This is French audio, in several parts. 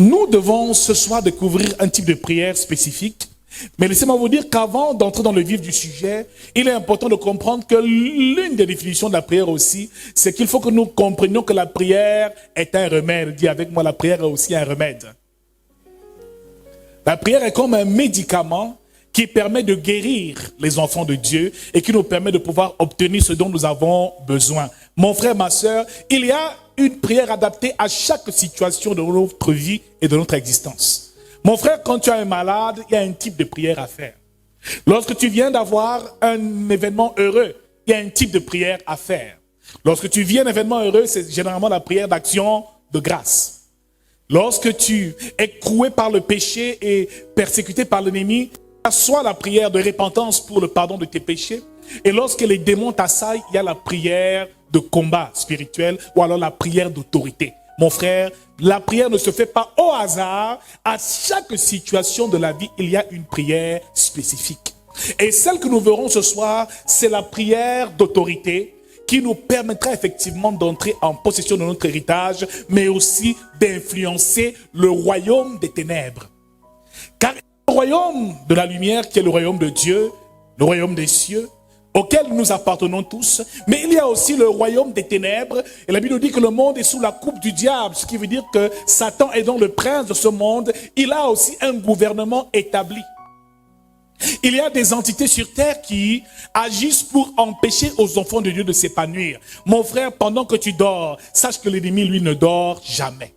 Nous devons ce soir découvrir un type de prière spécifique. Mais laissez-moi vous dire qu'avant d'entrer dans le vif du sujet, il est important de comprendre que l'une des définitions de la prière aussi, c'est qu'il faut que nous comprenions que la prière est un remède. Dis avec moi, la prière est aussi un remède. La prière est comme un médicament qui permet de guérir les enfants de Dieu et qui nous permet de pouvoir obtenir ce dont nous avons besoin. Mon frère, ma sœur, il y a une prière adaptée à chaque situation de notre vie et de notre existence. Mon frère, quand tu as un malade, il y a un type de prière à faire. Lorsque tu viens d'avoir un événement heureux, il y a un type de prière à faire. Lorsque tu vis un événement heureux, c'est généralement la prière d'action de grâce. Lorsque tu es croué par le péché et persécuté par l'ennemi, il y a soit la prière de repentance pour le pardon de tes péchés, et lorsque les démons t'assaillent, il y a la prière de combat spirituel ou alors la prière d'autorité. Mon frère, la prière ne se fait pas au hasard. À chaque situation de la vie, il y a une prière spécifique. Et celle que nous verrons ce soir, c'est la prière d'autorité qui nous permettra effectivement d'entrer en possession de notre héritage, mais aussi d'influencer le royaume des ténèbres. Car le royaume de la lumière, qui est le royaume de Dieu, le royaume des cieux, auquel nous appartenons tous, mais il y a aussi le royaume des ténèbres, et la Bible nous dit que le monde est sous la coupe du diable, ce qui veut dire que Satan est donc le prince de ce monde, il a aussi un gouvernement établi. Il y a des entités sur terre qui agissent pour empêcher aux enfants de Dieu de s'épanouir. Mon frère, pendant que tu dors, sache que l'ennemi, lui, ne dort jamais.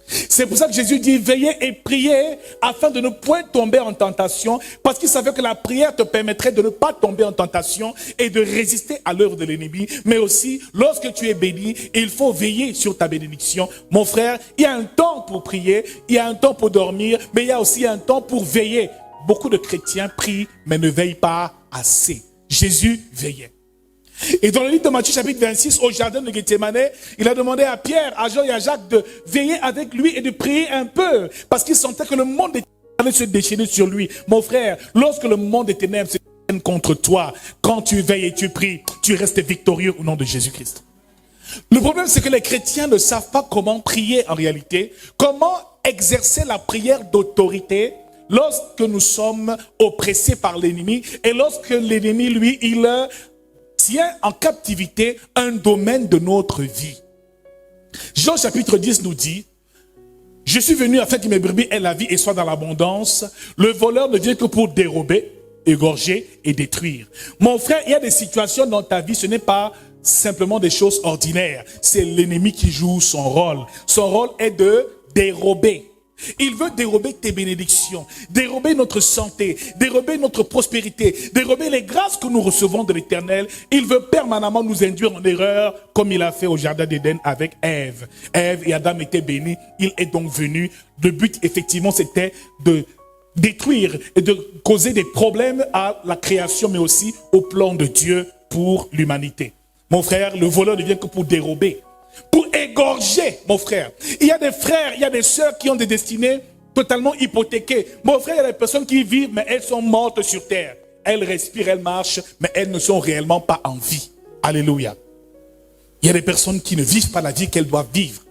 C'est pour ça que Jésus dit, veillez et priez afin de ne point tomber en tentation, parce qu'il savait que la prière te permettrait de ne pas tomber en tentation et de résister à l'œuvre de l'ennemi. Mais aussi, lorsque tu es béni, il faut veiller sur ta bénédiction. Mon frère, il y a un temps pour prier, il y a un temps pour dormir, mais il y a aussi un temps pour veiller. Beaucoup de chrétiens prient, mais ne veillent pas assez. Jésus veillait. Et dans le livre de Matthieu chapitre 26, au jardin de Gethsémane, il a demandé à Pierre, à Jean et à Jacques de veiller avec lui et de prier un peu. Parce qu'il sentait que le monde des ténèbres allait se déchaîner sur lui. Mon frère, lorsque le monde des ténèbres se déchaîne contre toi, quand tu veilles et tu pries, tu restes victorieux au nom de Jésus-Christ. Le problème, c'est que les chrétiens ne savent pas comment prier en réalité, comment exercer la prière d'autorité lorsque nous sommes oppressés par l'ennemi et lorsque l'ennemi, lui, il tient en captivité un domaine de notre vie. Jean chapitre 10 nous dit, je suis venu afin que mes brebis aient la vie et soient dans l'abondance. Le voleur ne vient que pour dérober, égorger et détruire. Mon frère, il y a des situations dans ta vie, ce n'est pas simplement des choses ordinaires. C'est l'ennemi qui joue son rôle. Son rôle est de dérober. Il veut dérober tes bénédictions, dérober notre santé, dérober notre prospérité, dérober les grâces que nous recevons de l'Éternel. Il veut permanemment nous induire en erreur, comme il a fait au jardin d'Éden avec Ève. Ève et Adam étaient bénis, il est donc venu. Le but, effectivement, c'était de détruire et de causer des problèmes à la création, mais aussi au plan de Dieu pour l'humanité. Mon frère, le voleur ne vient que pour dérober, pour égorger, mon frère. Il y a des frères, il y a des sœurs qui ont des destinées totalement hypothéquées. Mon frère, il y a des personnes qui vivent, mais elles sont mortes sur terre. Elles respirent, elles marchent, mais elles ne sont réellement pas en vie. Alléluia. Il y a des personnes qui ne vivent pas la vie qu'elles doivent vivre.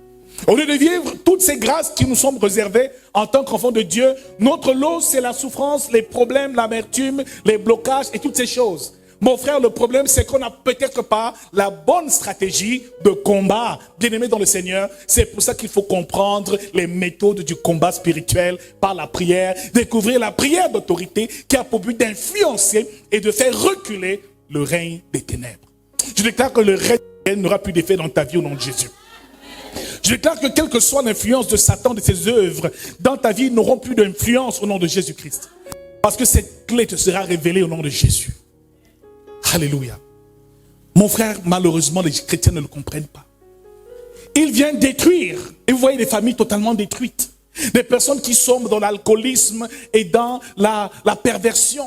Au lieu de vivre toutes ces grâces qui nous sont réservées en tant qu'enfants de Dieu, notre lot, c'est la souffrance, les problèmes, l'amertume, les blocages et toutes ces choses. Mon frère, le problème, c'est qu'on n'a peut-être pas la bonne stratégie de combat. Bien-aimé dans le Seigneur, c'est pour ça qu'il faut comprendre les méthodes du combat spirituel par la prière, découvrir la prière d'autorité qui a pour but d'influencer et de faire reculer le règne des ténèbres. Je déclare que le règne des ténèbres n'aura plus d'effet dans ta vie au nom de Jésus. Je déclare que quelle que soit l'influence de Satan, de ses œuvres, dans ta vie, n'auront plus d'influence au nom de Jésus-Christ. Parce que cette clé te sera révélée au nom de Jésus. Alléluia. Mon frère, malheureusement, les chrétiens ne le comprennent pas. Il vient détruire. Et vous voyez des familles totalement détruites. Des personnes qui sont dans l'alcoolisme et dans la perversion.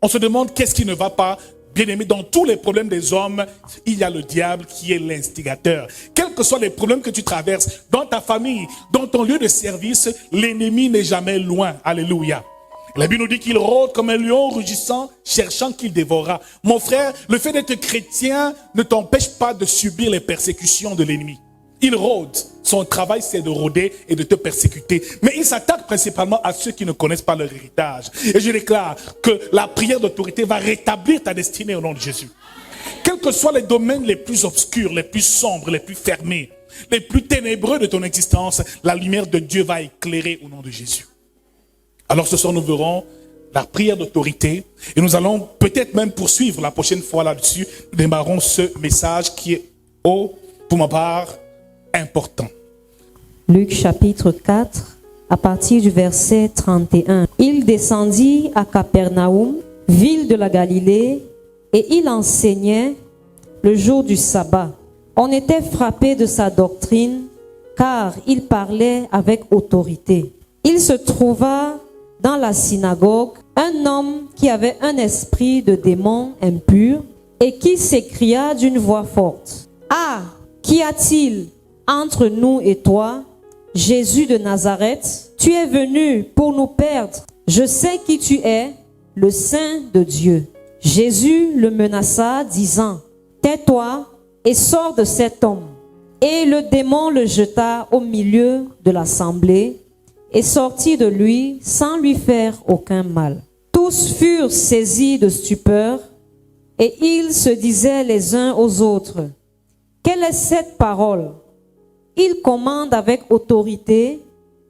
On se demande qu'est-ce qui ne va pas. Bien aimé, dans tous les problèmes des hommes, il y a le diable qui est l'instigateur. Quels que soient les problèmes que tu traverses, dans ta famille, dans ton lieu de service, l'ennemi n'est jamais loin. Alléluia. La Bible nous dit qu'il rôde comme un lion rugissant, cherchant qu'il dévorera. Mon frère, le fait d'être chrétien ne t'empêche pas de subir les persécutions de l'ennemi. Il rôde son travail c'est de rôder et de te persécuter. Mais il s'attaque principalement à ceux qui ne connaissent pas leur héritage. Et je déclare que la prière d'autorité va rétablir ta destinée au nom de Jésus. Quels que soient les domaines les plus obscurs, les plus sombres, les plus fermés, les plus ténébreux de ton existence, la lumière de Dieu va éclairer au nom de Jésus. Alors ce soir, nous verrons la prière d'autorité et nous allons peut-être même poursuivre la prochaine fois là-dessus. Nous démarrons ce message qui est, pour ma part, important. Luc chapitre 4, à partir du verset 31. Il descendit à Capernaum, ville de la Galilée, et il enseignait le jour du sabbat. On était frappé de sa doctrine, car il parlait avec autorité. Il se trouva dans la synagogue un homme qui avait un esprit de démon impur et qui s'écria d'une voix forte: « Ah, qu'y a-t-il entre nous et toi, Jésus de Nazareth? Tu es venu pour nous perdre. Je sais qui tu es, le Saint de Dieu. » Jésus le menaça, disant: « Tais-toi et sors de cet homme. » Et le démon le jeta au milieu de l'assemblée et sortit de lui sans lui faire aucun mal. Tous furent saisis de stupeur et ils se disaient les uns aux autres: « Quelle est cette parole? Il commande avec autorité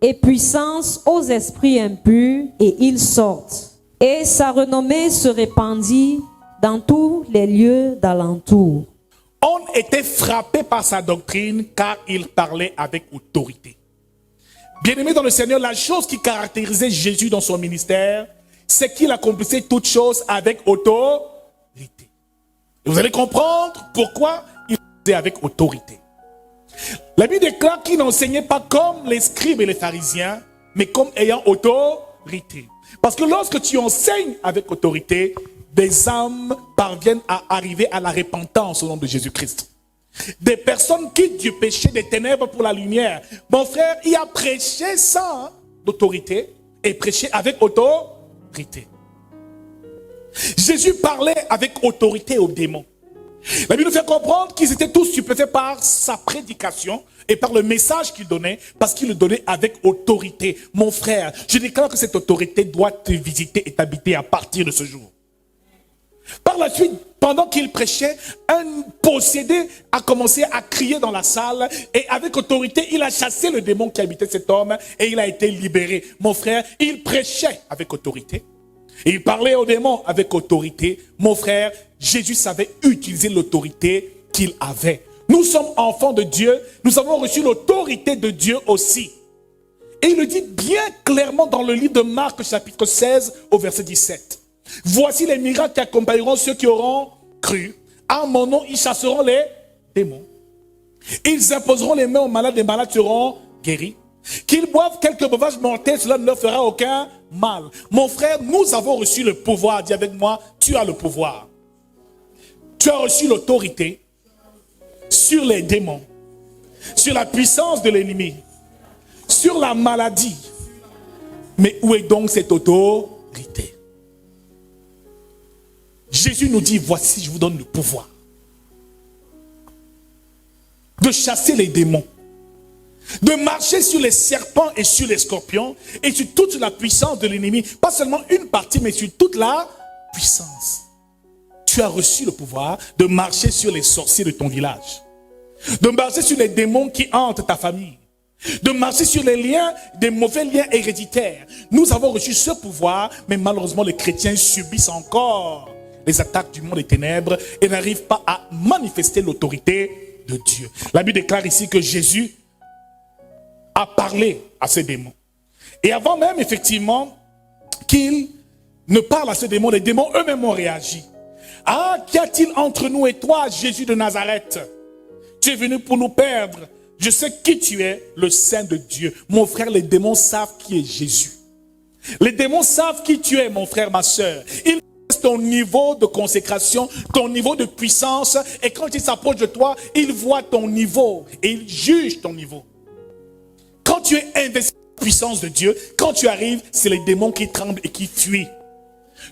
et puissance aux esprits impurs et ils sortent. » Et sa renommée se répandit dans tous les lieux d'alentour. On était frappé par sa doctrine car il parlait avec autorité. Bien-aimé dans le Seigneur, la chose qui caractérisait Jésus dans son ministère, c'est qu'il accomplissait toutes choses avec autorité. Et vous allez comprendre pourquoi il faisait avec autorité. La Bible déclare qu'il n'enseignait pas comme les scribes et les pharisiens, mais comme ayant autorité. Parce que lorsque tu enseignes avec autorité, des âmes parviennent à arriver à la repentance au nom de Jésus-Christ. Des personnes quittent du péché des ténèbres pour la lumière. Mon frère, il a prêché sans autorité et prêché avec autorité. Jésus parlait avec autorité aux démons. La Bible nous fait comprendre qu'ils étaient tous stupéfaits par sa prédication et par le message qu'il donnait, parce qu'il le donnait avec autorité. Mon frère, je déclare que cette autorité doit te visiter et t'habiter à partir de ce jour. Par la suite, pendant qu'il prêchait, un possédé a commencé à crier dans la salle et avec autorité, il a chassé le démon qui habitait cet homme et il a été libéré. Mon frère, il prêchait avec autorité. Il parlait aux démons avec autorité. Mon frère, Jésus savait utiliser l'autorité qu'il avait. Nous sommes enfants de Dieu. Nous avons reçu l'autorité de Dieu aussi. Et il le dit bien clairement dans le livre de Marc, chapitre 16, au verset 17. Voici les miracles qui accompagneront ceux qui auront cru. À mon nom, ils chasseront les démons. Ils imposeront les mains aux malades, les malades seront guéris. Qu'ils boivent quelques breuvages mortels, cela ne leur fera aucun mal. Mon frère, nous avons reçu le pouvoir. Dis avec moi, tu as le pouvoir. Tu as reçu l'autorité sur les démons, sur la puissance de l'ennemi, sur la maladie. Mais où est donc cette autorité? Jésus nous dit, voici, je vous donne le pouvoir de chasser les démons, de marcher sur les serpents et sur les scorpions et sur toute la puissance de l'ennemi. Pas seulement une partie, mais sur toute la puissance. Tu as reçu le pouvoir de marcher sur les sorciers de ton village, de marcher sur les démons qui hantent ta famille, de marcher sur les liens, des mauvais liens héréditaires. Nous avons reçu ce pouvoir, mais malheureusement les chrétiens subissent encore les attaques du monde des ténèbres et n'arrivent pas à manifester l'autorité de Dieu. La Bible déclare ici que Jésus a parlé à ces démons. Et avant même, effectivement, qu'il ne parle à ces démons, les démons eux-mêmes ont réagi. Ah, qu'y a-t-il entre nous et toi, Jésus de Nazareth? Tu es venu pour nous perdre. Je sais qui tu es, le Saint de Dieu. Mon frère, les démons savent qui est Jésus. Les démons savent qui tu es, mon frère, ma soeur. Ils connaissent ton niveau de consécration, ton niveau de puissance. Et quand ils s'approchent de toi, ils voient ton niveau et ils jugent ton niveau. Quand tu es investi dans la puissance de Dieu, quand tu arrives, c'est les démons qui tremblent et qui fuient.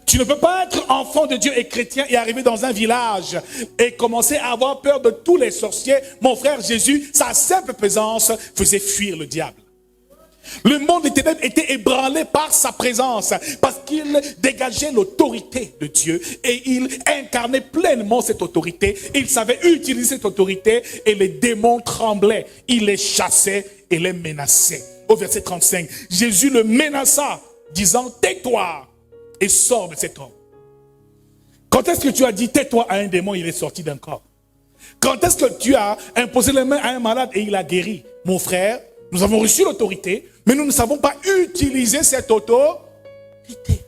Tu ne peux pas être enfant de Dieu et chrétien et arriver dans un village et commencer à avoir peur de tous les sorciers. Mon frère Jésus, sa simple présence faisait fuir le diable. Le monde des ténèbres était ébranlé par sa présence parce qu'il dégageait l'autorité de Dieu et il incarnait pleinement cette autorité. Il savait utiliser cette autorité et les démons tremblaient. Il les chassait et les menaçait. Au verset 35, Jésus le menaça, disant « Tais-toi et sors de cet homme ». Quand est-ce que tu as dit « Tais-toi » à un démon, il est sorti d'un corps? Quand est-ce que tu as imposé les mains à un malade et il a guéri? Mon frère, nous avons reçu l'autorité, mais nous ne savons pas utiliser cette autorité.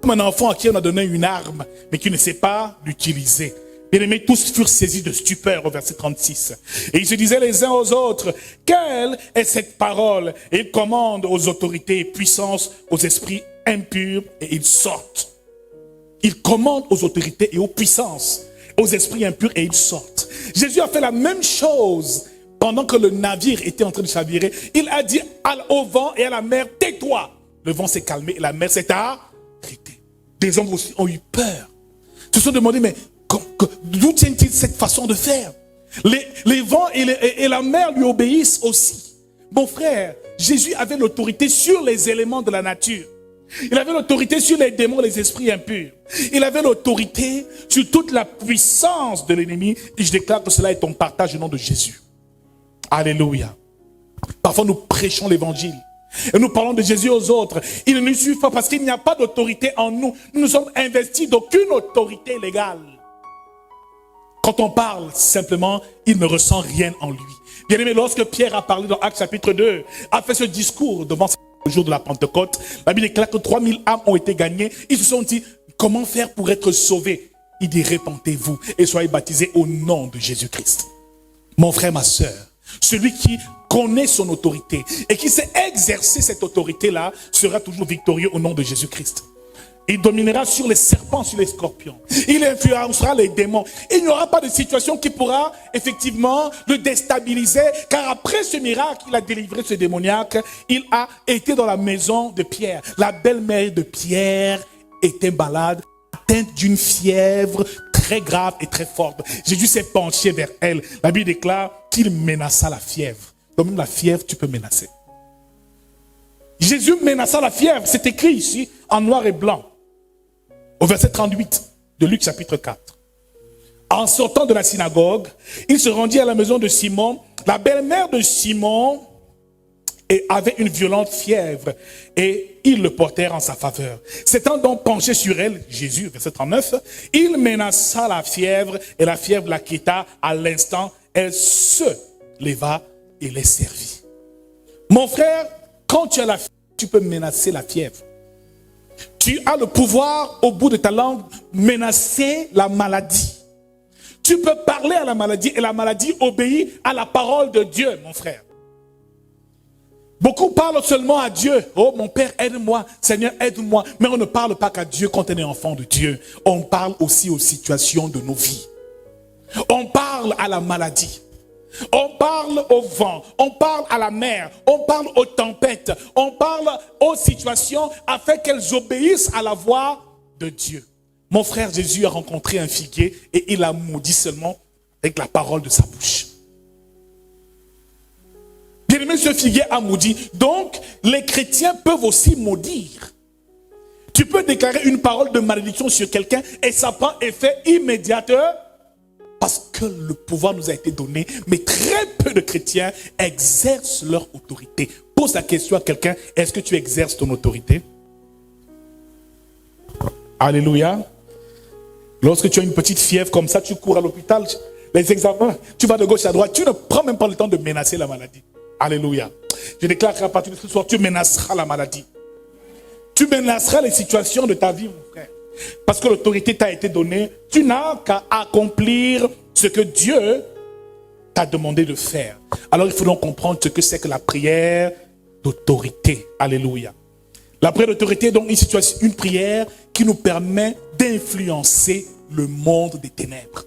Comme un enfant à qui on a donné une arme, mais qui ne sait pas l'utiliser. Bien-aimés, tous furent saisis de stupeur au verset 36. Et ils se disaient les uns aux autres, quelle est cette parole? Et ils commandent aux autorités et puissances, aux esprits impurs, et ils sortent. Ils commandent aux autorités et aux puissances, aux esprits impurs, et ils sortent. Jésus a fait la même chose pendant que le navire était en train de chavirer. Il a dit au vent et à la mer, tais-toi. Le vent s'est calmé et la mer s'est arrêtée. Des hommes aussi ont eu peur. Ils se sont demandé, mais d'où tient-il cette façon de faire? Les vents et la mer lui obéissent aussi. Mon frère, Jésus avait l'autorité sur les éléments de la nature. Il avait l'autorité sur les démons, les esprits impurs. Il avait l'autorité sur toute la puissance de l'ennemi. Et je déclare que cela est ton partage au nom de Jésus. Alléluia. Parfois nous prêchons l'évangile. Et nous parlons de Jésus aux autres. Il ne nous suffit pas parce qu'il n'y a pas d'autorité en nous. Nous ne sommes investis d'aucune autorité légale. Quand on parle simplement, il ne ressent rien en lui. Bien aimé, lorsque Pierre a parlé dans Actes chapitre 2, a fait ce discours devant le jour de la Pentecôte, la Bible déclare que 3000 âmes ont été gagnées. Ils se sont dit, comment faire pour être sauvés? Il dit, répentez-vous et soyez baptisés au nom de Jésus-Christ. Mon frère, ma sœur, celui qui connaît son autorité et qui sait exercer cette autorité-là sera toujours victorieux au nom de Jésus-Christ. Il dominera sur les serpents, sur les scorpions. Il influencera les démons. Il n'y aura pas de situation qui pourra effectivement le déstabiliser. Car après ce miracle, il a délivré ce démoniaque. Il a été dans la maison de Pierre. La belle-mère de Pierre était malade, atteinte d'une fièvre très grave et très forte. Jésus s'est penché vers elle. La Bible déclare qu'il menaça la fièvre. Donc même la fièvre, tu peux menacer. Jésus menaça la fièvre. C'est écrit ici en noir et blanc. Au verset 38 de Luc chapitre 4. En sortant de la synagogue, il se rendit à la maison de Simon. La belle-mère de Simon avait une violente fièvre et ils le portèrent en sa faveur. S'étant donc penché sur elle, Jésus, verset 39, il menaça la fièvre et la fièvre la quitta à l'instant. Elle se leva et les servit. Mon frère, quand tu as la fièvre, tu peux menacer la fièvre. Tu as le pouvoir, au bout de ta langue, menacer la maladie. Tu peux parler à la maladie et la maladie obéit à la parole de Dieu, mon frère. Beaucoup parlent seulement à Dieu. Oh, mon Père, aide-moi. Seigneur, aide-moi. Mais on ne parle pas qu'à Dieu quand on est enfant de Dieu. On parle aussi aux situations de nos vies. On parle à la maladie. On parle au vent, on parle à la mer, on parle aux tempêtes, on parle aux situations afin qu'elles obéissent à la voix de Dieu. Mon frère Jésus a rencontré un figuier et il a maudit seulement avec la parole de sa bouche. Bien aimé, ce figuier a maudit. Donc, les chrétiens peuvent aussi maudire. Tu peux déclarer une parole de malédiction sur quelqu'un et ça prend effet immédiatement. Parce que le pouvoir nous a été donné, mais très peu de chrétiens exercent leur autorité. Pose la question à quelqu'un, est-ce que tu exerces ton autorité? Alléluia. Lorsque tu as une petite fièvre comme ça, tu cours à l'hôpital, les examens, tu vas de gauche à droite, tu ne prends même pas le temps de menacer la maladie. Alléluia. Je déclare qu'à partir de ce soir, tu menaceras la maladie. Tu menaceras les situations de ta vie, mon frère. Parce que l'autorité t'a été donnée, tu n'as qu'à accomplir ce que Dieu t'a demandé de faire. Alors il faut donc comprendre ce que c'est que la prière d'autorité. Alléluia. La prière d'autorité est donc une prière qui nous permet d'influencer le monde des ténèbres.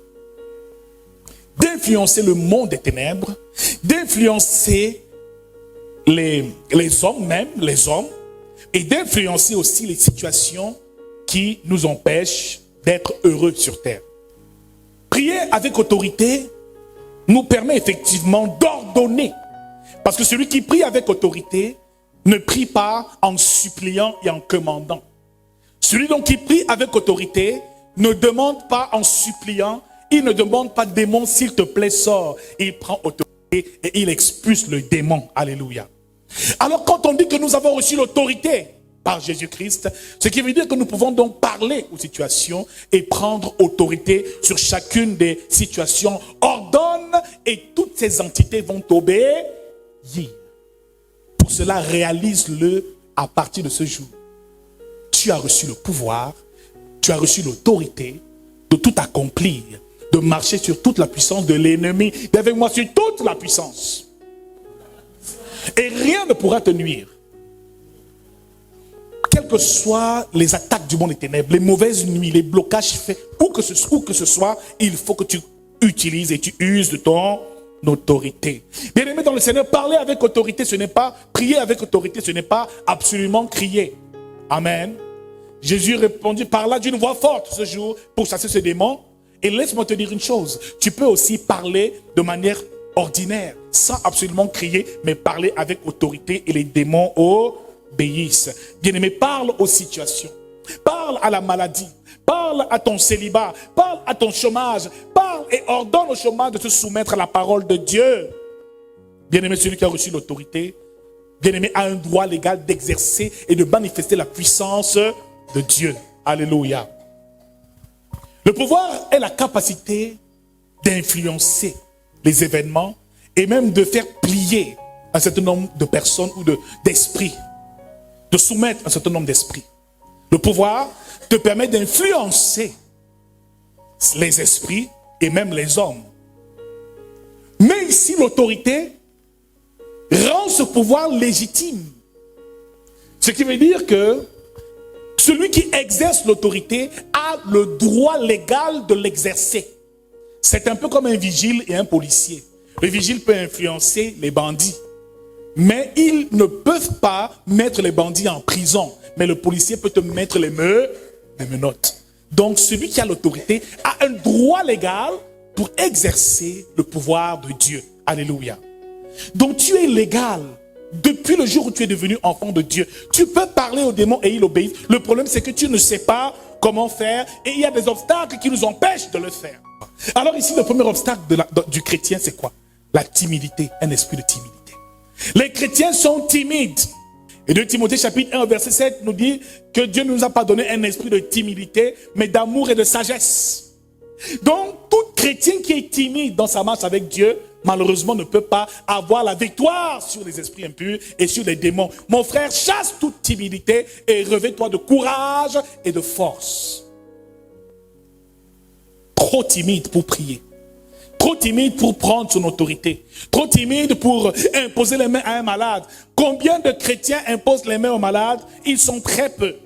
D'influencer le monde des ténèbres, d'influencer les hommes même, les hommes, et d'influencer aussi les situations qui nous empêchent d'être heureux sur terre. Prier avec autorité nous permet effectivement d'ordonner. Parce que celui qui prie avec autorité ne prie pas en suppliant et en commandant. Celui donc qui prie avec autorité ne demande pas en suppliant, il ne demande pas démon, s'il te plaît, sors. Il prend autorité et il expulse le démon. Alléluia. Alors quand on dit que nous avons reçu l'autorité par Jésus-Christ, ce qui veut dire que nous pouvons donc parler aux situations et prendre autorité sur chacune des situations. Ordonne et toutes ces entités vont obéir. Pour cela, réalise-le à partir de ce jour. Tu as reçu le pouvoir, tu as reçu l'autorité de tout accomplir, de marcher sur toute la puissance de l'ennemi, d'avec moi sur toute la puissance. Et rien ne pourra te nuire. Quelles que soient les attaques du monde des ténèbres, les mauvaises nuits, les blocages faits, où que ce soit, il faut que tu utilises et tu uses de ton autorité. Bien-aimé dans le Seigneur, parler avec autorité, ce n'est pas prier avec autorité, ce n'est pas absolument crier. Amen. Jésus répondit par là d'une voix forte ce jour pour chasser ce démon. Et laisse-moi te dire une chose, tu peux aussi parler de manière ordinaire, sans absolument crier, mais parler avec autorité et les démons obéissent. Bien-aimé, parle aux situations, parle à la maladie, parle à ton célibat, parle à ton chômage, parle et ordonne au chômage de se soumettre à la parole de Dieu. Bien-aimé, celui qui a reçu l'autorité, bien-aimé, a un droit légal d'exercer et de manifester la puissance de Dieu. Alléluia. Le pouvoir est la capacité d'influencer les événements et même de faire plier un certain nombre de personnes ou d'esprits, de soumettre un certain nombre d'esprits. Le pouvoir te permet d'influencer les esprits et même les hommes. Mais ici, l'autorité rend ce pouvoir légitime. Ce qui veut dire que celui qui exerce l'autorité a le droit légal de l'exercer. C'est un peu comme un vigile et un policier. Le vigile peut influencer les bandits, mais ils ne peuvent pas mettre les bandits en prison. Mais le policier peut te mettre les menottes. Donc celui qui a l'autorité a un droit légal pour exercer le pouvoir de Dieu. Alléluia. Donc tu es légal. Depuis le jour où tu es devenu enfant de Dieu, tu peux parler aux démons et ils obéissent. Le problème, c'est que tu ne sais pas comment faire et il y a des obstacles qui nous empêchent de le faire. Alors ici, le premier obstacle du chrétien, c'est quoi? La timidité, un esprit de timidité. Les chrétiens sont timides. Et 2 Timothée chapitre 1 verset 7 nous dit que Dieu ne nous a pas donné un esprit de timidité, mais d'amour et de sagesse. Donc, tout chrétien qui est timide dans sa marche avec Dieu, malheureusement ne peut pas avoir la victoire sur les esprits impurs et sur les démons. Mon frère, chasse toute timidité et revêt-toi de courage et de force. Trop timide pour prier. Trop timide pour prendre son autorité. Trop timide pour imposer les mains à un malade. Combien de chrétiens imposent les mains aux malades? Ils sont très peu.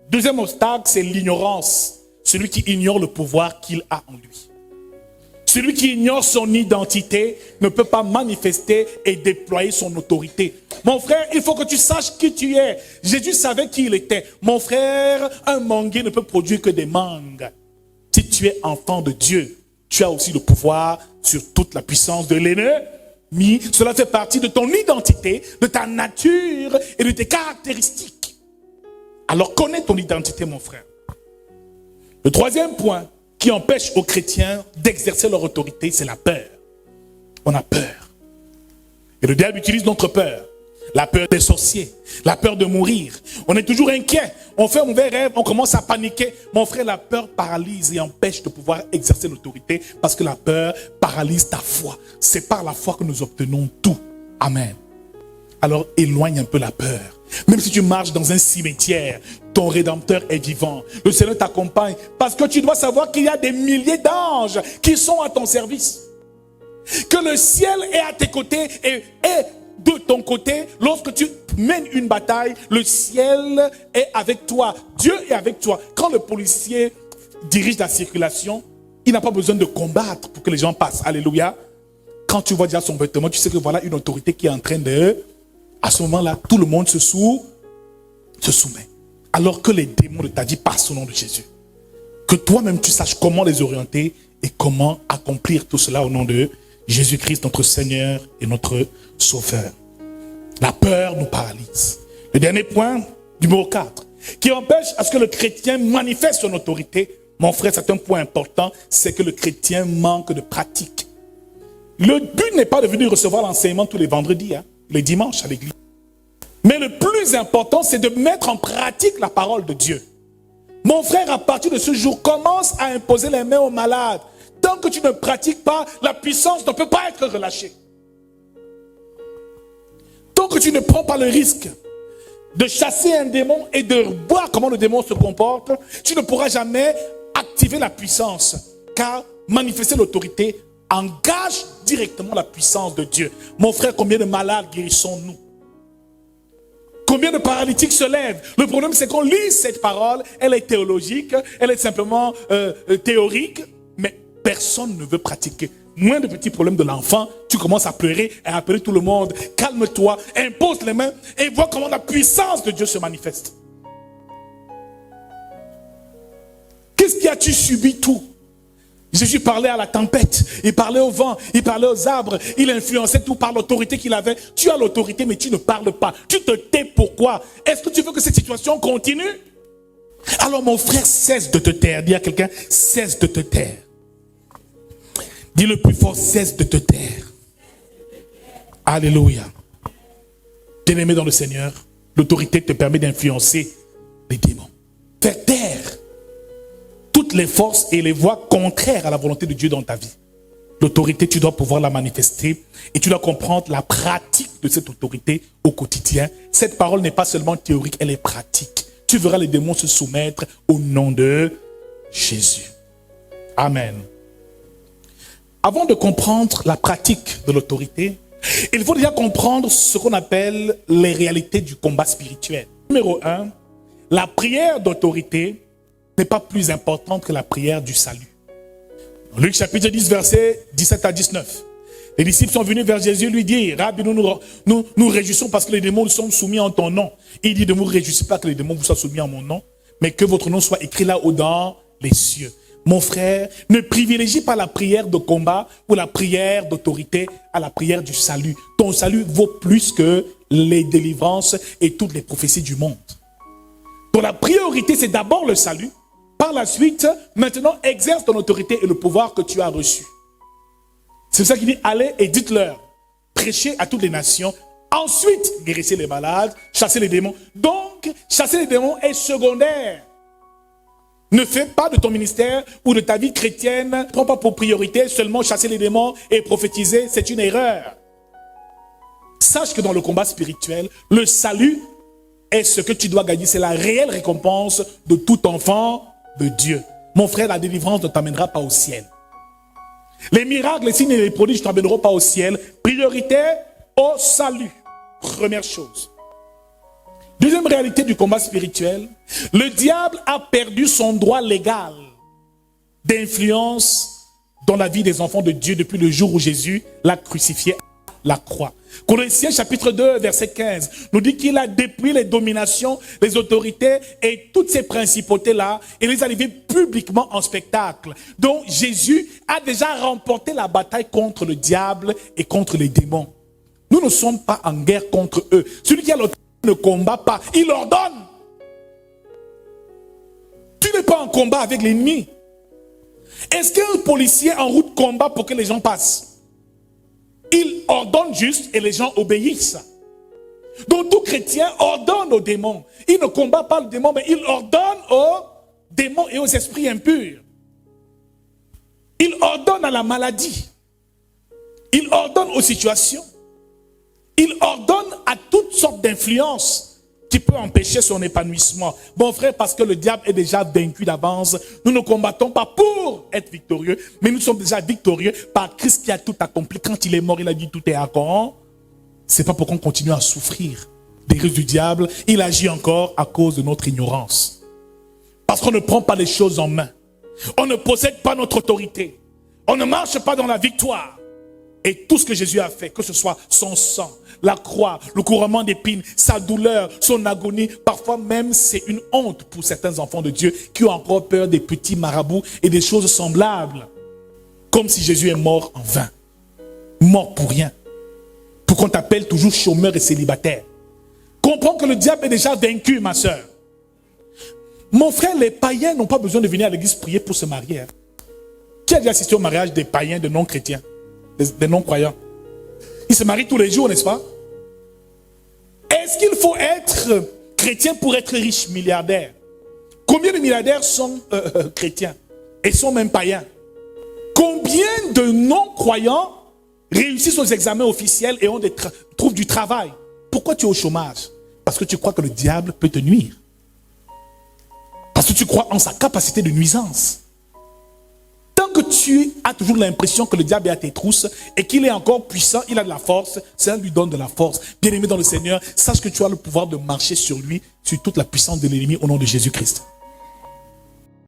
Deuxième obstacle, c'est l'ignorance. Celui qui ignore le pouvoir qu'il a en lui. Celui qui ignore son identité ne peut pas manifester et déployer son autorité. Mon frère, il faut que tu saches qui tu es. Jésus savait qui il était. Mon frère, un manguier ne peut produire que des mangues. Si tu es enfant de Dieu, tu as aussi le pouvoir sur toute la puissance de l'ennemi. Cela fait partie de ton identité, de ta nature et de tes caractéristiques. Alors connais ton identité, mon frère. Le troisième point qui empêche aux chrétiens d'exercer leur autorité, c'est la peur. On a peur. Et le diable utilise notre peur. La peur des sorciers, la peur de mourir. On est toujours inquiet. On fait un mauvais rêve, on commence à paniquer. Mon frère, la peur paralyse et empêche de pouvoir exercer l'autorité parce que la peur paralyse ta foi. C'est par la foi que nous obtenons tout. Amen. Alors éloigne un peu la peur. Même si tu marches dans un cimetière, ton Rédempteur est vivant. Le Seigneur t'accompagne parce que tu dois savoir qu'il y a des milliers d'anges qui sont à ton service. Que le ciel est à tes côtés et de ton côté. Lorsque tu mènes une bataille, le ciel est avec toi. Dieu est avec toi. Quand le policier dirige la circulation, il n'a pas besoin de combattre pour que les gens passent. Alléluia. Quand tu vois déjà son vêtement, tu sais que voilà une autorité qui est en train de... À ce moment-là, tout le monde se se soumet. Alors que les démons de ta vie passent au nom de Jésus. Que toi-même tu saches comment les orienter et comment accomplir tout cela au nom de Jésus-Christ, notre Seigneur et notre Sauveur. La peur nous paralyse. Le dernier point, numéro 4, qui empêche à ce que le chrétien manifeste son autorité. Mon frère, c'est un point important, c'est que le chrétien manque de pratique. Le but n'est pas de venir recevoir l'enseignement tous les vendredis, les dimanches à l'église. Mais le plus important, c'est de mettre en pratique la parole de Dieu. Mon frère, à partir de ce jour, commence à imposer les mains aux malades. Tant que tu ne pratiques pas, la puissance ne peut pas être relâchée. Tant que tu ne prends pas le risque de chasser un démon et de voir comment le démon se comporte, tu ne pourras jamais activer la puissance. Car manifester l'autorité engage directement la puissance de Dieu. Mon frère, combien de malades guérissons-nous? Combien de paralytiques se lèvent? Le problème, c'est qu'on lit cette parole, elle est théologique, elle est simplement théorique, mais personne ne veut pratiquer. Moins de petits problèmes de l'enfant, tu commences à pleurer et à appeler tout le monde. Calme-toi, impose les mains et vois comment la puissance de Dieu se manifeste. Qu'est-ce qui as-tu subi tout? Jésus parlait à la tempête, il parlait au vent, il parlait aux arbres, il influençait tout par l'autorité qu'il avait. Tu as l'autorité mais tu ne parles pas. Tu te tais pourquoi? Est-ce que tu veux que cette situation continue? Alors mon frère, cesse de te taire. Dis à quelqu'un, cesse de te taire. Dis le plus fort, cesse de te taire. Alléluia. Bien-aimé dans le Seigneur, l'autorité te permet d'influencer les démons. Faire taire toutes les forces et les voies contraires à la volonté de Dieu dans ta vie. L'autorité, tu dois pouvoir la manifester et tu dois comprendre la pratique de cette autorité au quotidien. Cette parole n'est pas seulement théorique, elle est pratique. Tu verras les démons se soumettre au nom de Jésus. Amen. Avant de comprendre la pratique de l'autorité, il faut déjà comprendre ce qu'on appelle les réalités du combat spirituel. Numéro 1, la prière d'autorité n'est pas plus importante que la prière du salut. Dans Luc chapitre 10, versets 17 à 19. Les disciples sont venus vers Jésus lui dire, Rabbi, nous réjouissons parce que les démons sont soumis en ton nom. Il dit, ne vous réjouissez pas que les démons vous soient soumis en mon nom, mais que votre nom soit écrit là-haut dans les cieux. Mon frère, ne privilégie pas la prière de combat ou la prière d'autorité à la prière du salut. Ton salut vaut plus que les délivrances et toutes les prophéties du monde. Donc la priorité, c'est d'abord le salut. Par la suite, maintenant, exerce ton autorité et le pouvoir que tu as reçu. C'est ça qu'il dit, allez et dites-leur, prêchez à toutes les nations. Ensuite, guérissez les malades, chassez les démons. Donc, chasser les démons est secondaire. Ne fais pas de ton ministère ou de ta vie chrétienne, prends pas pour priorité seulement chasser les démons et prophétiser, c'est une erreur. Sache que dans le combat spirituel, le salut est ce que tu dois gagner, c'est la réelle récompense de tout enfant de Dieu. Mon frère, la délivrance ne t'amènera pas au ciel. Les miracles, les signes et les prodiges ne t'amèneront pas au ciel. Priorité au salut. Première chose. Deuxième réalité du combat spirituel, le diable a perdu son droit légal d'influence dans la vie des enfants de Dieu depuis le jour où Jésus l'a crucifié à la croix. Colossiens chapitre 2, verset 15, nous dit qu'il a dépouillé les dominations, les autorités et toutes ces principautés-là et les a livrées publiquement en spectacle. Donc Jésus a déjà remporté la bataille contre le diable et contre les démons. Nous ne sommes pas en guerre contre eux. Celui qui a l'autorité ne combat pas, il ordonne. Tu n'es pas en combat avec l'ennemi. Est-ce qu'un policier en route combat pour que les gens passent? Il ordonne juste et les gens obéissent. Donc tout chrétien ordonne aux démons. Il ne combat pas le démon, mais il ordonne aux démons et aux esprits impurs. Il ordonne à la maladie. Il ordonne aux situations. Il ordonne à toutes sortes d'influences qui peuvent empêcher son épanouissement. Bon frère, parce que le diable est déjà vaincu d'avance, nous ne combattons pas pour être victorieux, mais nous sommes déjà victorieux par Christ qui a tout accompli. Quand il est mort, il a dit tout est accompli. C'est pas pour qu'on continue à souffrir des ruses du diable. Il agit encore à cause de notre ignorance. Parce qu'on ne prend pas les choses en main. On ne possède pas notre autorité. On ne marche pas dans la victoire. Et tout ce que Jésus a fait, que ce soit son sang, la croix, le couronnement d'épines, sa douleur, son agonie, parfois même c'est une honte pour certains enfants de Dieu qui ont encore peur des petits marabouts et des choses semblables. Comme si Jésus est mort en vain, mort pour rien, pour qu'on t'appelle toujours chômeur et célibataire. Comprends que le diable est déjà vaincu, ma soeur. Mon frère, les païens n'ont pas besoin de venir à l'église prier pour se marier. Hein. Qui a déjà assisté au mariage des païens, des non-chrétiens, des non-croyants? Ils se marient tous les jours, n'est-ce pas? Est-ce qu'il faut être chrétien pour être riche, milliardaire? Combien de milliardaires sont chrétiens et sont même païens? Combien de non-croyants réussissent aux examens officiels et trouvent du travail? Pourquoi tu es au chômage? Parce que tu crois que le diable peut te nuire. Parce que tu crois en sa capacité de nuisance. Tant que tu as toujours l'impression que le diable est à tes trousses et qu'il est encore puissant, il a de la force, ça lui donne de la force. Bien-aimé dans le Seigneur, sache que tu as le pouvoir de marcher sur lui, sur toute la puissance de l'ennemi au nom de Jésus-Christ.